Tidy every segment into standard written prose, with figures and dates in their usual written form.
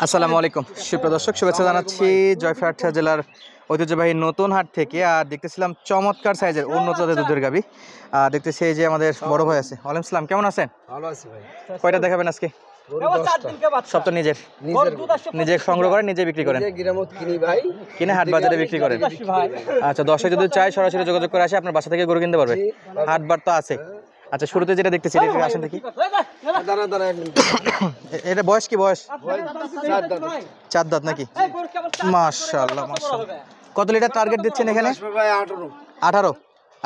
আসসালামু আলাইকুম সুপ্রিয় দর্শক, শুভেচ্ছা জানাচ্ছি জয়পুরহাট জেলার ঐতিহ্যবাহী নতুন হাট থেকে। আর দেখতেছিলাম চমৎকার সাইজের উন্নত জাতের দুধের গাভী। আর দেখতেছি এই যে আমাদের বড় ভাই আছে। ওয়ালাইকুম সালাম, কেমন আছেন? ভালো আছি ভাই। কয়টা দেখাবেন আজকে? সব তো নিজে সংগ্রহ করেন, নিজে বিক্রি করেন? গ্রামত কিনি ভাই, কিনে হাট বাজারে বিক্রি করেন। আচ্ছা, দর্শক যদি চায় সরাসরি যোগাযোগ করে আসে আপনার বাসা থেকে গরু কিনতে পারবে, হাট বার তো আছে। আচ্ছা, শুরুতে যেটা দেখতেছি এটা আসেন দেখি। এটা বয়স কি? বয়স 4 দাঁত নাকি? মাশাআল্লাহ মাশাআল্লাহ। কত লিটার টার্গেট দিচ্ছেন এখানে? 18।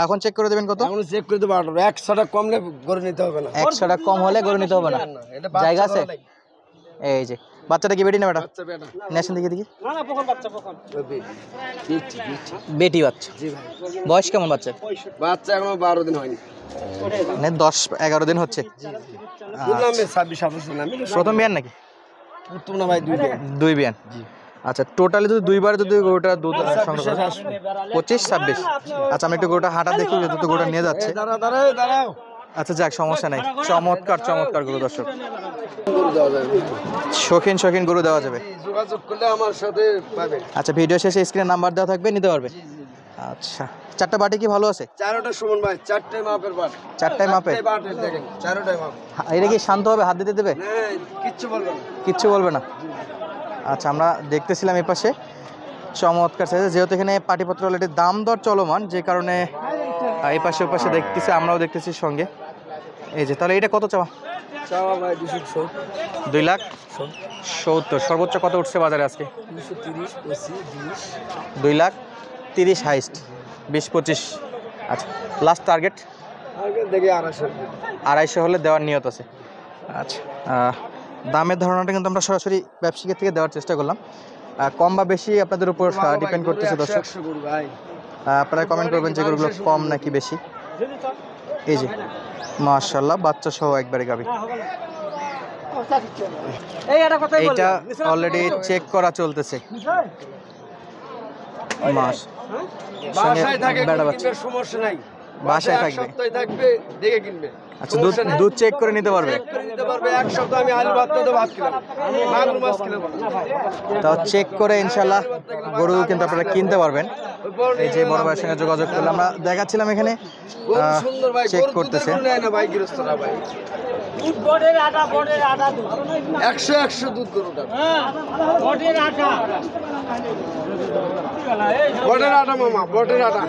এখন চেক করে দেবেন কত? এখন চেক করে দেব 18। 100 টাকা কমলে গরু নিতে হবে না। 100 টাকা কম হলে গরু নিতে হবে না। জায়গা আছে? এই যে বাচ্চাটা কি বেটি না বেটা? বাচ্চা বেটা। নেশন দেখি দেখি। না না, পকন বাচ্চা পকন। বেটি বাচ্চা। জি ভাই। বয়স কেমন বাচ্চা? বাচ্চা এখনো 12 দিন হয়নি। মানে 10-11 দিন হচ্ছে। বুঝলাম 26-27 নামে। প্রথম বিয়ান নাকি? উত্তম না ভাই, দুই বিয়ান। জি। আচ্ছা, টোটালি যদি দুইবার যদি গরুটা দুধ সংগ্রহ করে 25-26। আচ্ছা, আমি একটু গরুটা হাঁটা দেখি, যেহেতু গরুটা নিয়ে যাচ্ছে। দাঁড়াও। আচ্ছা যাক, সমস্যা নাই। চমৎকার চমৎকার গরু দর্শক, শৌখিন গরু দেওয়া যাবে। যোগাযোগ করলে আমার সাথে পাবে। আচ্ছা, ভিডিও শেষে স্ক্রিনে নাম্বার দেওয়া থাকবে, নিতে পারবে। আচ্ছা, চারটা বাটি কি ভালো আছে? চারটা সুমন ভাই, চারটে মাপের বাট। চারটায় মাপে? দেখেন চারটায় মাপ। এটা কি শান্ত হবে, হাত দিতে দেবে? কিচ্ছু বলবে না। কিচ্ছু বলবে না। আচ্ছা, আমরা দেখতেছিলাম এই পাশে চমৎকার সাইজে, যেহেতু এখানে পাটিপত্র অলরেডি দাম দর চলমান, যে কারণে এই পাশে ওই পাশে দেখতেছি, আমরাও দেখতেছি সঙ্গে। এই যে, তাহলে এটা কত চাওয়া? চাওয়া ভাই 270। 2,70,000। সর্বোচ্চ কত উঠছে বাজারে আজকে? 230, 25, 20। 2,30,000 হাইস্ট, 20-25। আচ্ছা, লাস্ট টার্গেট? দেখি 250। 250 হলে দেওয়ার নিয়ত আছে। আচ্ছা, দামের ধারণাটা কিন্তু আমরা সরাসরি ব্যবসায়ীর থেকে দেওয়ার চেষ্টা করলাম। কম বা বেশি আপনাদের উপর ডিপেন্ড করতেছে দর্শক। আপনারা কমেন্ট করবেন যে গরুগুলো কম নাকি বেশি। এই যে মাশাআল্লাহ, বাচ্চা সহ একবারে গাবি। এইটা অলরেডি চেক করা চলতেছে। মাস বাসায় থাকে, বেড়া বাচ্চা সমস্যা নাই। বাসায় থাকবে, সপ্তাহে থাকবে, দেখে কিনবে। আচ্ছা, দুধ চেক করে নিতে পারবে। এক সপ্তাহ আমি আলু ভাত তো ভাত খেলাম, মাগুর মাছ খেলাম। তাও চেক করে ইনশাআল্লাহ গরু কিন্তু আপনারা কিনতে পারবেন। এই যে বড় ভাইয়ের সঙ্গে যোগাযোগ করলে আমরা দেখাচ্ছিলাম এখানে চেক করতেছে। 100 দুধ গরুটা। বটের আটা মামা, বটের আটা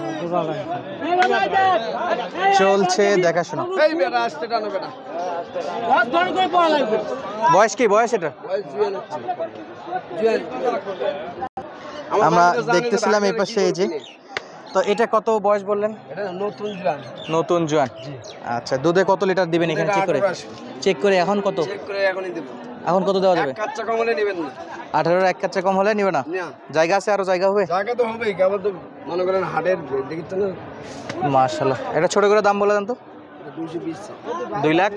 চলছে দেখাশোনা। এই বেটা আসতে টানো বেটা। বয়স কি? বয়স এটা আমরা দেখতেছিলাম এই পাশে। এই যে, তো এটা কত বয়স বললেন? এটা নতুন জোয়ান। নতুন জোয়ান। আচ্ছা, দুধে কত লিটার দিবেন এখানে চেক করে? চেক করে এখন কত? চেক করে এখনই দেব। এখন কত দেওয়া যাবে? কাচ্চা কম হলে নেবেন না। 18-এর এক কাচ্চা কম হলে নিবে না? জায়গা আছে, আরো জায়গা হবে? জায়গা তো হবেই, কেবল তো মনে করেন হাটের দেখি তো না। মাশাআল্লাহ। এটা ছোট করে দাম বলে দেন তো। 220। 2,20,000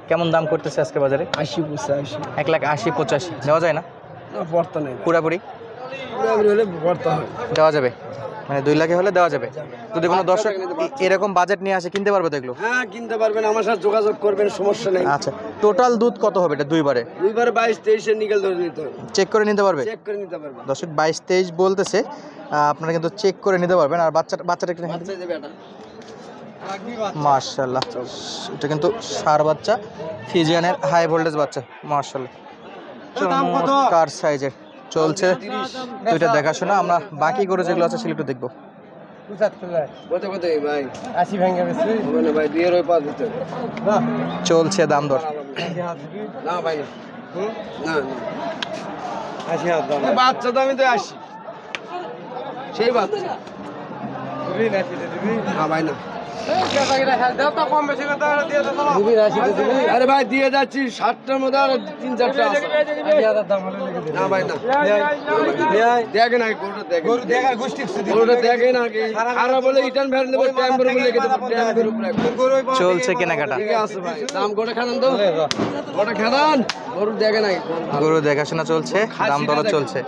কেমন দাম করতেছে আজকে বাজারে? 80-85। 1,80,85 দেওয়া যায় না? না, বর্তা নেই। পুরাপুরি হলে বর্তা হয়, দেওয়া যাবে, মানে 2 লাখে হলে দেওয়া যাবে। যদি কোনো দর্শক এরকম বাজেট নিয়ে আসে কিনতে পারবে তো এগুলো? হ্যাঁ, কিনতে পারবেন, আমার সাথে যোগাযোগ করবেন, সমস্যা নেই। আচ্ছা, টোটাল দুধ কত হবে এটা দুইবারে? 22-23 এর নিকেল ধরে নিতে হবে। চেক করে নিতে পারবে? চেক করে নিতে পারবেন। দর্শক 22-23 বলতেছে, আপনারা কিন্তু চেক করে নিতে পারবেন। আর বাচ্চাটা একটু মাশাআল্লাহ, এটা কিন্তু ষাঁড় বাচ্চা, ফিজিয়ানের হাই ভোল্টেজ বাচ্চা। মাশাআল্লাহ, চমৎকার সাইজের। চলছে দুইটা দেখাশোনা। আমরা বাকি গরু যেগুলো আছে সেগুলো একটু দেখবো। চলছে দাম দর। বাচ্চা তো আমি তো আসি, সেই বাচ্চা ভাই না। আরে ভাই দিয়ে যাচ্ছি, 60টার মধ্যে আর 3-4টা আছে। না ভাই না, দেখে না গরুটা দেখে না, খারাপ বলে রিটার্ন ভ্যান দেবো, টাইম করে বলে চলছে কেনাকাটা। ঠিক আছে ভাই, দাম গোটা খান তো, গোটা খান। গরু দেখে নাই, গরু দেখাশোনা চলছে, দাম দর চলছে।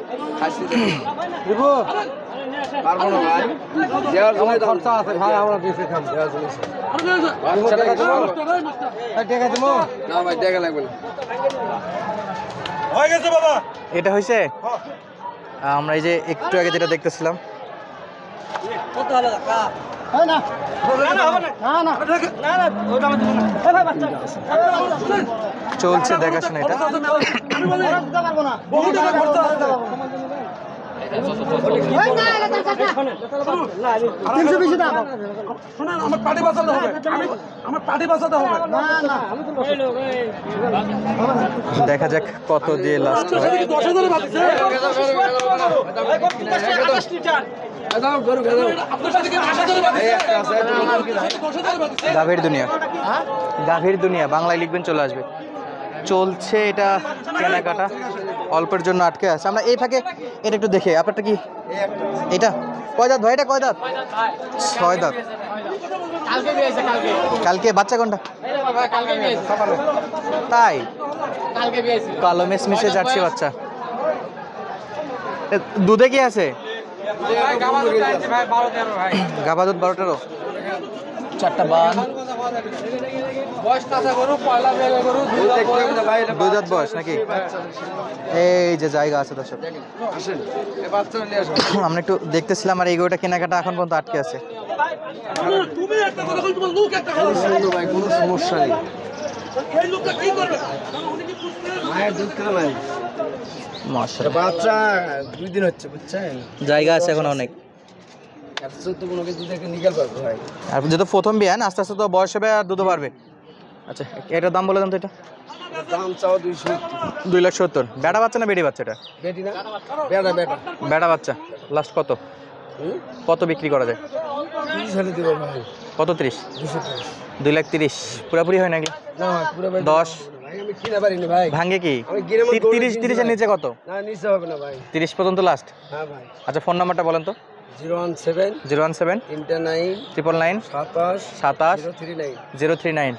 পারবো না ভাই, দেওয়ার জন্য খরচা আছে ভাই, আমরা বেশি খাম দেওয়ার জন্য। না ভাই, দেখা লাগবে না। এটা হয়েছে? আমরা এই যে একটু আগে যেটা দেখতেছিলাম চলছে দেখাশোনা এটা। দেখা যাক কত দিয়ে লাস্ট হয়। গাভীর দুনিয়া, গাভীর দুনিয়া বাংলায় লিখবেন চলে আসবে। চলছে এটা কেনাকাটা, অল্পের জন্য আটকে আছে। আমরা এই ফাঁকে এটা একটু দেখে, আপনারটা কি এটা কয় দাঁত ভাই? এটা কয় দাঁত? 6 দাঁত। কালকে বাচ্চা কোনটা? তাই কালো মিশমিশে জার্সি বাচ্চা। দুধে কি আছে? গাভা দুধ 12-13, 4টা বান, 2 দাঁত বয়স নাকি? এই যে জায়গা আছে দর্শক, আমরা একটু দেখতেছিলাম। আর এই গরুটা কেনাকাটা এখন পর্যন্ত আটকে আছে। কোনো সমস্যা নেই, মায়ের দুধ কেনা নাই, মাশাআল্লাহ বাচ্চা 2 দিন হচ্ছে, বুঝছেন? জায়গা আছে এখন অনেক। আর যেহেতু প্রথম বিয়ান, আস্তে আস্তে তো বয়স হবে আর দুধও বাড়বে। আচ্ছা, এটার দাম বলে দাম তো? এটা দাম চাও 2,70,000। বেটা বাচ্চা না বেটি বাচ্চা? এটা বেটি না, বেটা বেটা বেটা বাচ্চা। লাস্ট কত কত বিক্রি করা যায়? 30 হলে দেব ভাই। কত? 30? 2,30,000 পুরাপুরি হয় নাকি? না পুরো 10 ভাই আমি কিনা পারি না ভাই। ভাঙে কি? 30 এর নিচে কত? না নিচে হবে না ভাই। 30 পর্যন্ত লাস্ট? হ্যাঁ ভাই। আচ্ছা, ফোন নাম্বারটা বলেন তো? 017 017 999 999 27 27 039। 039।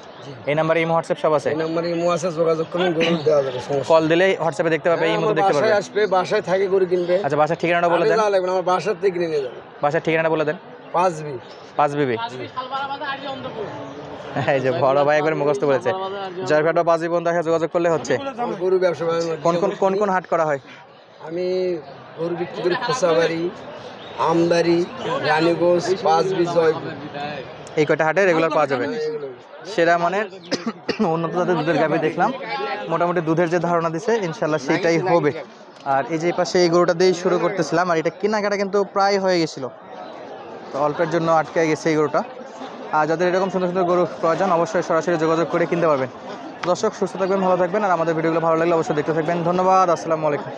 এই নাম্বারে ইমো হোয়াটসঅ্যাপ সব আছে? এই নম্বরে ইমো আছে, যোগাযোগ করুন, গরু দেওয়া যাবে, সমস্যা। কল দিলেই হোয়াটসঅ্যাপে দেখতে পাবে, ইমোতে দেখতে পাবে। বাসায় আসবে, বাসায় থাকে গরু কিনবে। আচ্ছা, বাসার ঠিকানাটা বলে দেন। না লাগবে না, আমার বাসার থেকে কিনে নিয়ে যাবে। বাসার ঠিকানাটা বলে দেন। 5B 5 বিবি। এই যে বড় ভাই একবার মুখস্থ করেছে। জয়ফাটা 5 বিবি বন্ধু যোগাযোগ করলে হচ্ছে। আমি গরু ব্যবসা করি। কোন কোন হাট করা হয়? আমি গরু বিক্রি করি খোসাবাড়ি, আমদারি, রানীগঞ্জ, 5B, জয়পুর। এই কয়টা হাটে রেগুলার পাওয়া যাবে। সেরা মানের উন্নত জাতের দুধের গাভী দেখলাম। মোটামুটি দুধের যে ধারণা দিছে ইনশাল্লাহ সেটাই হবে। আর এই যে পাশে এই গরুটা দিয়েই শুরু করতেছিলাম। আর এটা কেনাকাটা কিন্তু প্রায় হয়ে গেছিল, তো অল্পের জন্য আটকে গেছে এই গরুটা। আর যাদের এরকম সুন্দর সুন্দর গরু প্রয়োজন অবশ্যই সরাসরি যোগাযোগ করে কিনতে পারবেন। দর্শক সুস্থ থাকবেন, ভালো থাকবেন। আর আমাদের ভিডিওগুলো ভালো লাগলে অবশ্যই দেখতে থাকবেন। ধন্যবাদ। আসসালামু আলাইকুম।